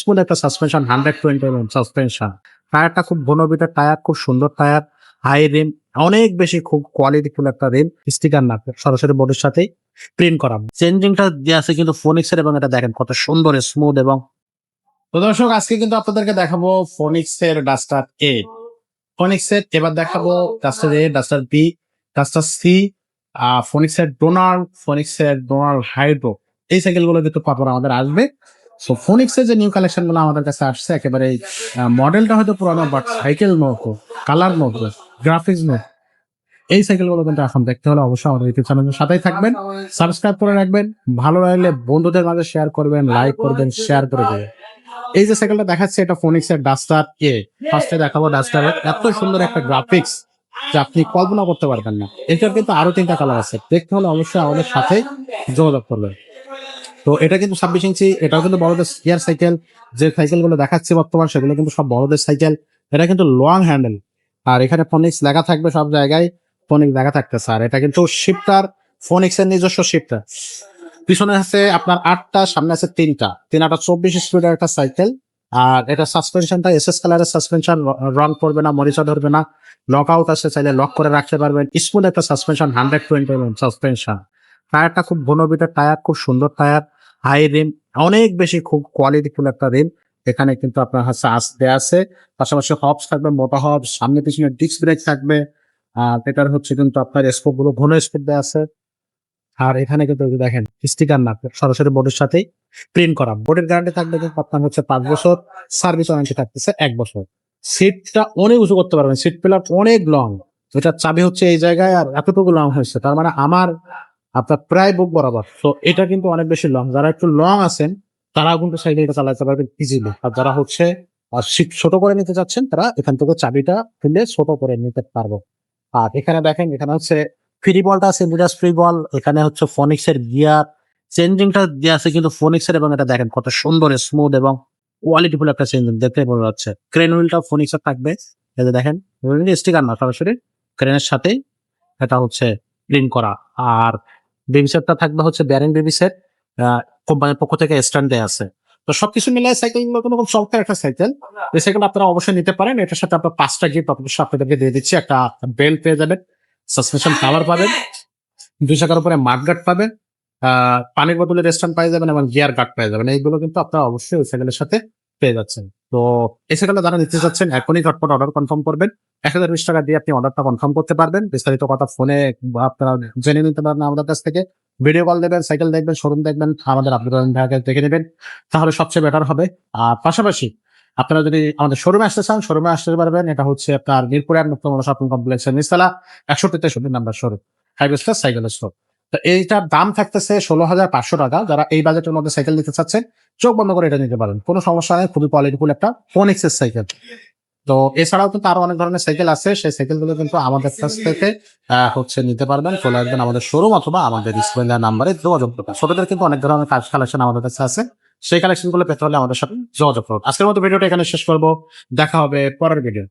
Smooth একটা suspension, 120 suspension. টায়ারটা খুব ঘনবিটের টায়ার, খুব সুন্দর টায়ার, হাই রিম, অনেক বেশি খুব কোয়ালিটিফুল একটা রিম, স্টিকার না, সরাসরি বডির সাথেই প্রিন্ট করা। চেঞ্জিংটা দেওয়া আছে কিন্তু ফোনিক্সের, এবং এটা দেখেন কত সুন্দর স্মুথ। এবং তো দর্শক, আজকে কিন্তু আপনাদেরকে দেখাবো ফোনিক্সের ডাস্টার এ। ফোনিক্সের এবার দেখাবো duster A, duster B, duster C, ফোনিক্সের ডোনাল্ড হাইড্রো। এই সাইকেলগুলো কিন্তু পরপর আমাদের আসবে। সো ফোনিক্সের যে নিউ কালেকশন গুলো আমাদের কাছে আসছে, একেবারে মডেলটা হয়তো পুরানো, বাট সাইকেল নতুন, কালার নতুন, গ্রাফিক্স নতুন। এই সাইকেলগুলো কিন্তু এখন দেখতে হলে অবশ্যই আমাদের ইউটিউব চ্যানেলের সাথেই থাকবেন, সাবস্ক্রাইব করে রাখবেন, ভালো লাগলে বন্ধুদের মাঝে শেয়ার করবেন, লাইক করবেন, শেয়ার করে দেবেন। এই যে সাইকেলটা দেখাচ্ছে, এটা ফোনিক্সের ডাস্টার এ। ফার্স্টে দেখাবো ডাস্টারের এত সুন্দর একটা গ্রাফিক্স যে আপনি কল্পনা করতে পারবেন না। এটার কিন্তু আরো 3টা কালার আছে, দেখতে হলে অবশ্যই আমাদের সাথে যোগাযোগ করবেন। তো এটা কিন্তু 26 ইঞ্চি, এটাও কিন্তু বড়দের গিয়ার সাইকেল। যে সাইকেলগুলো দেখাচ্ছি বর্তমান, সেগুলো কিন্তু সব বড়দের সাইকেল। এটা কিন্তু লং হ্যান্ডেল, আর এখানে ফোনিক্স লেখা থাকবে সব জায়গায়, ফোনিক্স লেখা থাকতেছে। আর এটা কিন্তু শিফটার, ফোনিক্সের নিজস্ব শিফটার। পিছনে আছে আপনার 8টা, সামনে আছে 3টা, 24 স্পিডের একটা সাইকেল। আর এটা সাসপেনশনটা এসএস কালারের সাসপেনশন, রং করবে না, মরিচা ধরবে না। লক আউট আছে, চাইলে লক করে রাখতে পারবেন। স্মুথ একটা সাসপেনশন, 120 সাসপেনশন। টায়ারটা খুব ঘনবিটের টায়ার, খুব সুন্দর টায়ার, হাই রিম, অনেক বেশি খুব কোয়ালিটিফুল একটা রিম। এখানে কিন্তু আপনার হচ্ছে আঁচ দেয়া আছে, পাশাপাশি হবস থাকবে, মোটা হবস, সামনে পিছনে ডিস্ক ব্রেক থাকবে। আর এটার হচ্ছে কিন্তু আপনার স্পোক গুলো ঘন স্পোক দেওয়া আছে। আর এখানে কিন্তু দেখেন স্টিকার না, সরাসরি বডির সাথেই প্রিন্ট করা। বডির গ্যারান্টি থাকবে কিন্তু আপনার হচ্ছে 5 বছর, সার্ভিস ওয়ারেন্টি থাকতেছে 1 বছর। সিটটা অনেক উঁচু করতে পারবেন, সিট পিলার অনেক লং। এটার চাবি হচ্ছে এই জায়গায়, আর এতটুকু লং হয়েছে, তার মানে আমার আপনার প্রায় বুক বরাবর। তো এটা কিন্তু অনেক বেশি লং। যারা একটু লং আছেন তারাও কিন্তু সাইকেলটা চালাতে পারবেন ইজিলি। আর যারা হচ্ছে সিট ছোট করে নিতে চাচ্ছেন, তারা এখান থেকে চাবিটা খুলে ছোট করে নিতে পারবো। আর এখানে দেখেন, এখানে হচ্ছে ফ্রি বলটা আছে, মিরাজ ফ্রি বল। এখানে হচ্ছে ফোনিক্সের গিয়ার চেঞ্জিংটা দেওয়া আছে কিন্তু ফোনিক্সের, এবং এটা দেখেন কত সুন্দর স্মুথ এবং কোয়ালিটিফুল একটা চেঞ্জিং, দেখতে বোঝা যাচ্ছে। ক্রেন হুইলটা ফোনিক্সের থাকবে, এই যে দেখেন, স্টিকার না, সরাসরি ক্রেনের সাথেই এটা হচ্ছে প্রিন্ট করা। আর বেবি সেটটা থাকবে হচ্ছে ব্যারিং বেবি সেট, কোম্পানির পক্ষ থেকে স্ট্যান্ড দেয়া আছে। তো সবকিছু মিলে সাইকেল নতুন রকম চমৎকার একটা সাইকেল। এই সাইকেল আপনারা অবশ্যই নিতে পারেন। এটার সাথে আপনার 5টা গিফট অবশ্যই আপনাদেরকে দিয়ে দিচ্ছি। একটা বেল্ট পেয়ে যাবেন, সাসপেনশন কালার পাবেন, 2 চাকার উপরে মাডগার্ড পাবেন, পানির বোতলের স্ট্যান্ড পেয়ে যাবেন, এবং গিয়ার গার্ড পেয়ে যাবেন। এইগুলো কিন্তু আপনারা অবশ্যই ওই সাইকেলের সাথে পেয়ে যাচ্ছেন। তো এই সাইকেলটা যারা নিতে চাচ্ছেন, এখনই ঝটপট অর্ডার কনফার্ম করবেন। 1020 টাকা দিয়ে আপনি অর্ডারটা কনফার্ম করতে পারবেন। বিস্তারিত কথা ফোনে আপনারা জেনে নিতে পারেন আমাদের কাছ থেকে। ভিডিও কল দেবেন, সাইকেল দেখবেন, শোরুম দেখবেন, আমাদের আব্দুর রহিম ভাইকে দেখে নেবেন, তাহলে সবচেয়ে বেটার হবে। আর পাশাপাশি আপনারা যদি আমাদের শোরুমে আসতে চান, শোরুমে আসতে পারবেন। এটা হচ্ছে আপনার মিরপুরের মুক্তমলা শপিং কমপ্লেক্সের নিচতলা 61-63 number showroom, five star cycle store. তো এইটার দাম থাকতেছে 16,500 টাকা। যারা এই বাজেটের মধ্যে সাইকেল নিতে চাচ্ছেন, চোখ বন্ধ করে এটা নিতে পারেন, কোনো সমস্যা নেই। খুবই কোয়ালিটিফুল একটা ফোনিক্সের সাইকেল। তো এছাড়াও কিন্তু আরো অনেক ধরনের সাইকেল আছে, সেই সাইকেলগুলো কিন্তু আমাদের কাছ থেকে হচ্ছে নিতে পারবেন। চলে আসবেন আমাদের শোরুম, অথবা আমাদের স্ক্রিনে দেওয়া নাম্বারে যোগাযোগ করবেন। ছোটদের কিন্তু অনেক ধরনের কালেকশন আমাদের কাছে আছে, সেই কালেকশন গুলো পেতে হলে আমাদের সাথে যোগাযোগ করুন। আজকের মতো ভিডিওটা এখানে শেষ করবো, দেখা হবে পরের ভিডিও।